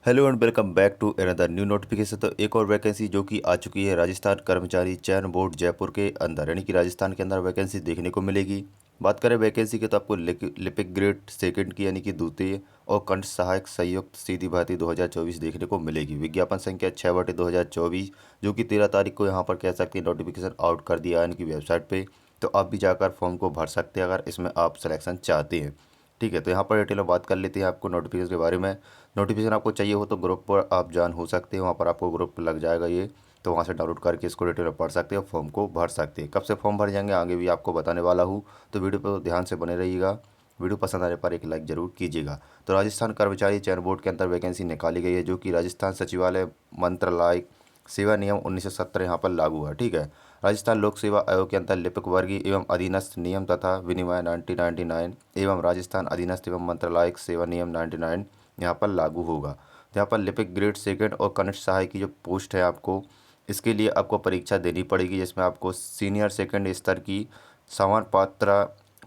Hello and welcome back to another new notification. तो एक और वैकेंसी जो कि आ चुकी है राजस्थान कर्मचारी चयन बोर्ड जयपुर के अंदर, यानी कि राजस्थान के अंदर वैकेंसी देखने को मिलेगी। बात करें वैकेंसी की तो आपको लिपिक ग्रेड सेकंड की यानी कि द्वितीय और कंठ सहायक संयुक्त सीधी भर्ती 2024 देखने को मिलेगी। विज्ञापन संख्या 6/2024 जो कि 13 तारीख को यहाँ पर कह सकते हैं नोटिफिकेशन आउट कर दिया है इनकी वेबसाइट पर। तो आप भी जाकर फॉर्म को भर सकते हैं अगर इसमें आप सिलेक्शन चाहते हैं। ठीक है, तो यहाँ पर डिटेल में बात कर लेते हैं आपको नोटिफिकेशन के बारे में। नोटिफिकेशन आपको चाहिए हो तो ग्रुप पर आप ज्वाइन हो सकते हैं, वहाँ पर आपको ग्रुप लग जाएगा ये। तो वहाँ से डाउनलोड करके इसको डिटेल में पढ़ सकते हैं और फॉर्म को भर सकते हैं। कब से फॉर्म भर जाएंगे आगे भी आपको बताने वाला हूँ, तो वीडियो पर ध्यान से बने रहिएगा। वीडियो पसंद आने पर एक लाइक जरूर कीजिएगा। तो राजस्थान कर्मचारी चयन बोर्ड के अंदर वैकेंसी निकाली गई है जो कि राजस्थान सचिवालय मंत्रालय सेवा नियम 1970 यहाँ पर लागू है। ठीक है, राजस्थान लोक सेवा आयोग के अंतर लिपिक वर्गीय एवं अधीनस्थ नियम तथा विनिमय 1999 एवं राजस्थान अधीनस्थ एवं मंत्रालयिक सेवा नियम 99 यहाँ पर लागू होगा। तो यहाँ पर लिपिक ग्रेड सेकंड और कनिष्ठ सहायक की जो पोस्ट है आपको, इसके लिए आपको परीक्षा देनी पड़ेगी जिसमें आपको सीनियर सेकंड स्तर की समान पात्र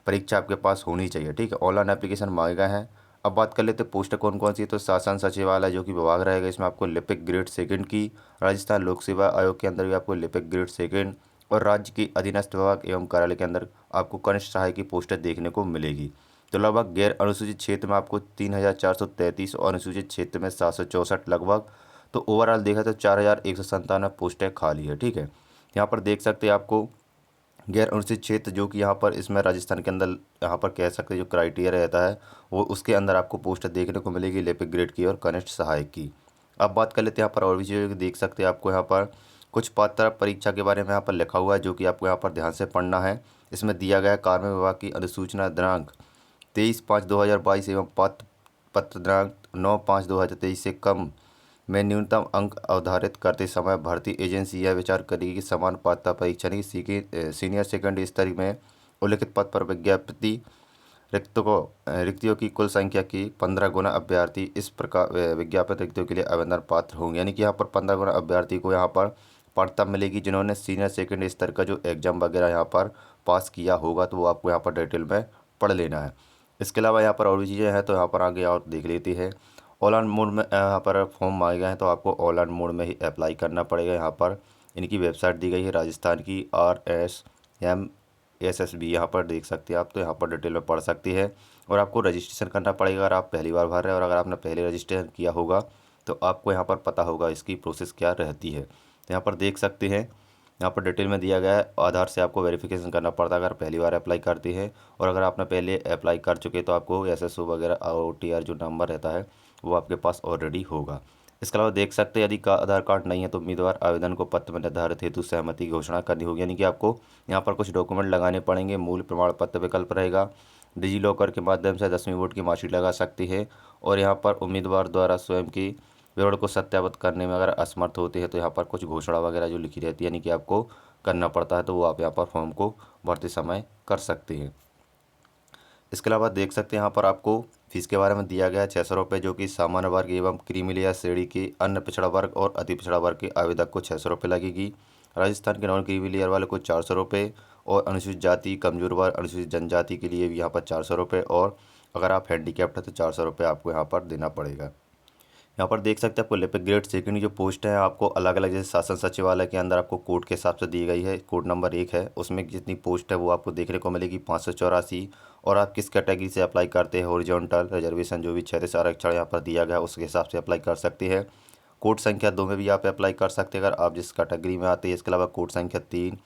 परीक्षा आपके पास होनी चाहिए। ठीक है, ऑनलाइन एप्लीकेशन मांगे गए हैं। अब बात कर लेते हैं पोस्ट कौन कौन सी है। तो शासन सचिवालय जो कि विभाग रहेगा, इसमें आपको लिपिक ग्रेड सेकंड की। राजस्थान लोक सेवा आयोग के अंदर भी आपको लिपिक ग्रेड सेकंड और राज्य की अधीनस्थ विभाग एवं कार्यालय के अंदर आपको कनिष्ठ सहायक की पोस्टें देखने को मिलेगी। तो लगभग गैर अनुसूचित क्षेत्र में आपको 3,433 और अनुसूचित क्षेत्र में 764 लगभग। तो ओवरऑल देखा तो 4,197 पोस्टें खाली है। ठीक है, यहाँ पर देख सकते हैं आपको गैर अनुसूचित क्षेत्र जो कि यहाँ पर इसमें राजस्थान के अंदर यहाँ पर कह सकते हैं जो क्राइटेरिया रहता है वो उसके अंदर आपको पोस्ट देखने को मिलेगी लिपिक ग्रेड की और कनिष्ठ सहायक की। अब बात कर लेते हैं यहाँ पर और भी चीज़ें देख सकते हैं आपको यहाँ पर कुछ पात्रता परीक्षा के बारे में यहाँ पर लिखा हुआ है जो कि आपको यहाँ पर ध्यान से पढ़ना है। इसमें दिया गया है कार्मिक विभाग की अधिसूचना दिनांक 23/5/2022 एवं पात्र पत्र दिनांक 9/5/2023 से कम में न्यूनतम अंक अवधारित करते समय भर्ती एजेंसी यह विचार करेगी कि समान पात्रता परीक्षा यानी कि सीनियर सेकेंडरी स्तर में उल्लिखित पद पर विज्ञापित रिक्तियों की कुल संख्या की 15 गुना अभ्यर्थी इस प्रकार विज्ञापित रिक्तियों के लिए आवेदन पात्र होंगे। यानी कि यहाँ पर 15 गुना अभ्यर्थी को यहाँ पर पात्रता मिलेगी जिन्होंने सीनियर सेकेंडरी स्तर का जो एग्जाम वगैरह यहाँ पर पास किया होगा, तो वो आपको यहाँ पर डिटेल में पढ़ लेना है। इसके अलावा यहाँ पर और भी चीज़ें हैं तो यहाँ पर आगे और देख लेती है। ऑनलाइन मोड में यहाँ पर फॉर्म मांगे गए हैं तो आपको ऑनलाइन मोड में ही अप्लाई करना पड़ेगा। यहाँ पर इनकी वेबसाइट दी गई है राजस्थान की RSMSSB, यहाँ पर देख सकते हैं आप। तो यहाँ पर डिटेल में पढ़ सकती है और आपको रजिस्ट्रेशन करना पड़ेगा अगर आप पहली बार भर रहे हैं, और अगर आपने पहले रजिस्ट्रेशन किया होगा तो आपको यहाँ पर पता होगा इसकी प्रोसेस क्या रहती है। तो यहाँ पर देख सकते हैं यहाँ पर डिटेल में दिया गया है। आधार से आपको वेरिफिकेशन करना पड़ता है अगर पहली बार अप्लाई करते हैं, और अगर आपने पहले अप्लाई कर चुके तो आपको SSO वगैरह OTR जो नंबर रहता है वो आपके पास ऑलरेडी होगा। इसके अलावा देख सकते हैं यदि का आधार कार्ड नहीं है तो उम्मीदवार आवेदन को पत्र में निर्धारित हेतु सहमति की घोषणा करनी होगी। यानी कि आपको यहाँ पर कुछ डॉक्यूमेंट लगाने पड़ेंगे। मूल प्रमाण पत्र विकल्प रहेगा। डिजी लॉकर के माध्यम से 10वीं बोर्ड की मार्कशीट लगा सकती है, और यहाँ पर उम्मीदवार द्वारा स्वयं की विवरण को सत्यापित करने में अगर असमर्थ होते हैं तो यहाँ पर कुछ घोषणा वगैरह जो लिखी रहती है यानी कि आपको करना पड़ता है, तो वो आप यहाँ पर फॉर्म को भरते समय कर सकते हैं। इसके अलावा देख सकते हैं यहाँ पर आपको फीस के बारे में दिया गया है 600 रुपये, जो कि सामान्य वर्ग एवं क्रीमी या श्रेणी के अन्य पिछड़ा वर्ग और अति पिछड़ा वर्ग के आवेदक को 600 रुपये लगेगी। राजस्थान के नॉन क्रीमी लेयर वाले को 400 रुपये, और अनुसूचित जाति कमजोर वर्ग अनुसूचित जनजाति के लिए भी यहाँ पर 400 रुपये, और अगर आप हैंडीकैप्ड है तो 400 रुपये आपको यहाँ पर देना पड़ेगा। यहाँ पर देख सकते हैं आपको लिपिक ग्रेड सेकंड की जो पोस्ट है आपको अलग अलग, जैसे शासन सचिवालय के अंदर आपको कोड के हिसाब से दी गई है। कोड नंबर 1 है, उसमें जितनी पोस्ट है वो आपको देखने को मिलेगी 584, और आप किस कैटेगरी से अप्लाई करते हैं हॉरिजॉन्टल रिजर्वेशन जो भी क्षेत्रीय आरक्षण यहाँ पर दिया गया उसके हिसाब से अप्लाई कर सकते हैं। कोड संख्या 2 में भी आप अप्लाई कर सकते हैं अगर आप जिस कैटेगरी में आते हैं। इसके अलावा कोड संख्या 3।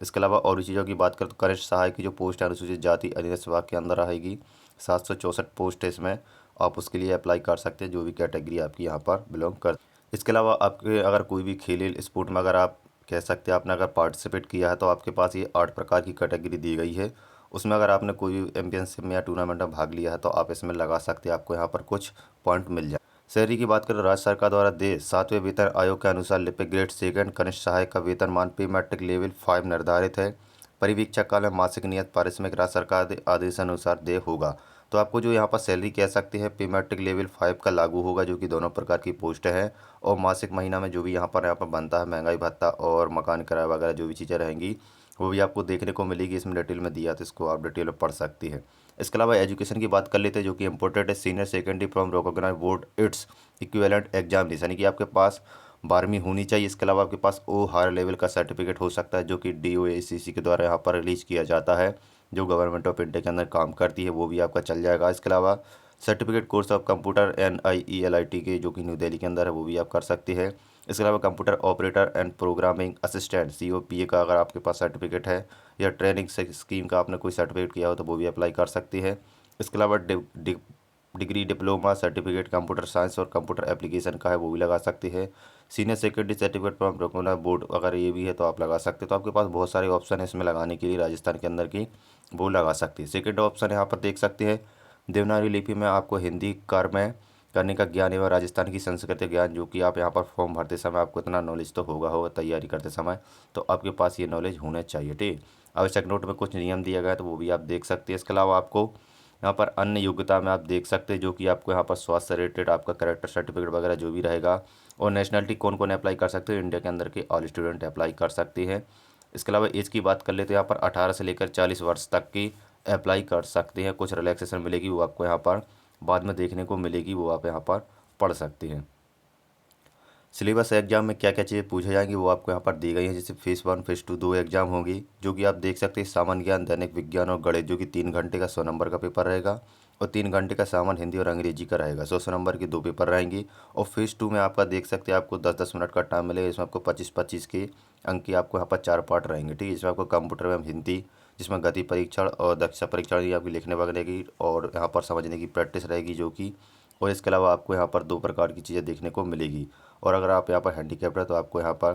इसके अलावा और भी चीज़ों की बात करें तो कनिष्ठ सहायक की जो पोस्ट है अनुसूचित जाति अधीनस्थ विभाग के अंदर आएगी। 764 पोस्ट है इसमें, आप उसके लिए अप्लाई कर सकते हैं जो भी कैटेगरी आपकी यहाँ पर बिलोंग कर। इसके अलावा आपके अगर कोई भी खेल स्पोर्ट में अगर आप कह सकते हैं आपने अगर पार्टिसिपेट किया है तो आपके पास ये 8 प्रकार की कैटेगरी दी गई है। उसमें अगर आपने कोई भी चैंपियनशिप में या टूर्नामेंट में भाग लिया है तो आप इसमें लगा सकते हैं, आपको यहाँ पर कुछ पॉइंट मिल जाए। सैलरी की बात करें, राज्य सरकार द्वारा दे 7वें वेतन आयोग के अनुसार लिपिक ग्रेड सेकंड कनिष्ठ सहायक का वेतनमान पे मैट्रिक लेवल 5 निर्धारित है। परिवीक्षा काल में मासिक नियत पारिश्रमिक राज्य सरकार के आदेशानुसार देय होगा। तो आपको जो यहाँ पर सैलरी कह सकते हैं पे मैट्रिक लेवल 5 का लागू होगा, जो कि दोनों प्रकार की पोस्ट है। और मासिक महीना में जो भी यहाँ पर बनता है महंगाई भत्ता और मकान किराया वगैरह जो भी चीज़ें रहेंगी वो भी आपको देखने को मिलेगी। इसमें डिटेल में दिया तो इसको आप डिटेल में पढ़ सकती है। इसके अलावा एजुकेशन की बात कर लेते हैं, जो कि इंपॉर्टेंट है। Senior secondary from recognise board its equivalent examination, यानी कि आपके पास 12वीं होनी चाहिए। इसके अलावा आपके पास ओ हायर लेवल का सर्टिफिकेट हो सकता है, जो कि DOACC के द्वारा यहाँ पर रिलीज किया जाता है, जो गवर्नमेंट ऑफ इंडिया के अंदर काम करती है, वो भी आपका चल जाएगा। इसके अलावा certificate course of computer NIELIT के, जो कि न्यू दिल्ली के अंदर है, वो भी आप कर सकते हैं। इसके अलावा computer operator and programming assistant COPA का अगर आपके पास सर्टिफिकेट है, या ट्रेनिंग स्कीम का आपने कोई सर्टिफिकेट किया हो तो वो भी अप्लाई कर सकती है। इसके अलावा degree diploma certificate computer science और कंप्यूटर एप्लीकेशन का है, वो भी लगा सकती है। Senior secondary certificate from recognised board अगर ये भी है तो आप लगा सकते हो। तो आपके पास बहुत सारे ऑप्शन है इसमें लगाने के लिए, राजस्थान के अंदर की वो लगा सकती है। सेकेंड ऑप्शन यहाँ पर देख सकते हैं, देवनागरी लिपि में आपको हिंदी कर्म करने का ज्ञान एवं राजस्थान की संस्कृति ज्ञान, जो कि आप यहाँ पर फॉर्म भरते समय आपको इतना नॉलेज तो होगा तैयारी करते समय, तो आपके पास ये नॉलेज होना चाहिए। ठीक, आवश्यक नोट में कुछ नियम दिया गया है तो वो भी आप देख सकते हैं। इसके अलावा आपको यहाँ पर अन्य योग्यता में आप देख सकते हैं, जो कि आपको यहाँ पर स्वास्थ्य से रिलेटेड आपका करेक्टर सर्टिफिकेट वगैरह जो भी रहेगा। और नेशनलिटी कौन कौन अप्लाई कर सकते हैं, इंडिया के अंदर के ऑल स्टूडेंट अप्लाई कर सकते हैं। इसके अलावा एज की बात कर लेते हैं, यहाँ पर 18 से लेकर 40 वर्ष तक की अप्लाई कर सकते हैं। कुछ रिलैक्सेशन मिलेगी वो आपको यहाँ पर बाद में देखने को मिलेगी, वो आप यहाँ पर पढ़ सकते हैं। सिलेबस एग्जाम में क्या क्या चीज़ें पूछे जाएंगी वो आपको यहाँ पर दी गई हैं। जैसे फेज़ 1 फेज़ 2 दो एग्जाम होंगी, जो कि आप देख सकते हैं। सामान्य ज्ञान, दैनिक विज्ञान और गणित, जो कि 3 घंटे का 100 नंबर का पेपर रहेगा। और 3 घंटे का सामान्य हिंदी और अंग्रेजी का रहेगा। 100 नंबर की 2 पेपर रहेंगी। और फेज़ 2 में आपका देख सकते हैं आपको 10-10 मिनट का टाइम मिलेगा। इसमें आपको 25-25 के अंक की आपको यहाँ पर 4 पार्ट रहेंगे। ठीक है, इसमें आपको कंप्यूटर एवं हिंदी, जिसमें गति परीक्षण और दक्षता परीक्षण ये आपकी लिखने वगैरह की और यहाँ पर समझने की प्रैक्टिस रहेगी, जो कि। और इसके अलावा आपको यहाँ पर 2 प्रकार की चीज़ें देखने को मिलेगी। और अगर आप यहाँ पर हैंडीकैप्ड है तो आपको यहाँ पर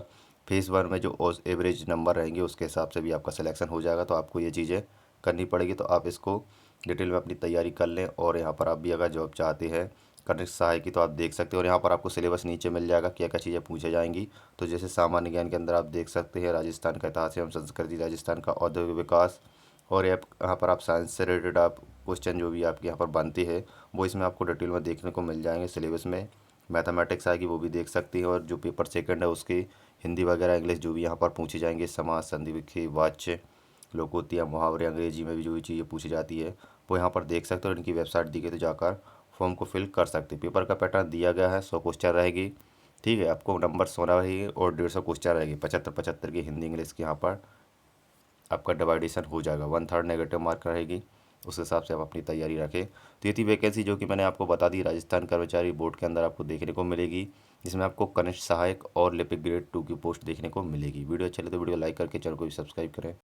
फेज़ 1 में जो एवरेज नंबर रहेंगे उसके हिसाब से भी आपका सिलेक्शन हो जाएगा। तो आपको ये चीज़ें करनी पड़ेगी। तो आप इसको डिटेल में अपनी तैयारी कर लें। और यहाँ पर आप भी अगर जॉब चाहते हैं करने सहायक की, तो आप देख सकते हो। और यहाँ पर आपको सिलेबस नीचे मिल जाएगा क्या क्या चीज़ें पूछे जाएंगी। तो जैसे सामान्य ज्ञान के अंदर आप देख सकते हैं राजस्थान का इतिहास एवं संस्कृति, राजस्थान का औद्योगिक विकास। और यहाँ पर आप साइंस से रिलेटेड आप क्वेश्चन जो भी आपके यहाँ पर बनती है वो इसमें आपको डिटेल में देखने को मिल जाएंगे सिलेबस में। मैथमेटिक्स आएगी वो भी देख सकती है। और जो पेपर सेकंड है उसकी हिंदी वगैरह इंग्लिश जो भी यहाँ पर पूछी जाएंगे, समास, संधि, विच्छेद, वाच्य, लोकोक्ति या मुहावरे, अंग्रेजी में भी जो भी चीज़ें पूछी जाती है वो यहाँ पर देख सकते हो। इनकी वेबसाइट दी गई तो जाकर फॉर्म को फिल कर सकते हैं। पेपर का पैटर्न दिया गया है, 100 क्वेश्चन रहेगी। ठीक है, आपको नंबर 16 रहेगी और 150 क्वेश्चन रहेगी। 75-75 की हिंदी इंग्लिश की यहाँ पर आपका डिवाइडेशन हो जाएगा। 1/3 नेगेटिव मार्क रहेगी, उस हिसाब से आप अपनी तैयारी रखें। तो ये थी वैकेंसी जो कि मैंने आपको बता दी, राजस्थान कर्मचारी बोर्ड के अंदर आपको देखने को मिलेगी, जिसमें आपको कनिष्ठ सहायक और लिपिक ग्रेड 2 की पोस्ट देखने को मिलेगी। वीडियो अच्छी लगे तो वीडियो लाइक करके चैनल को भी सब्सक्राइब करें।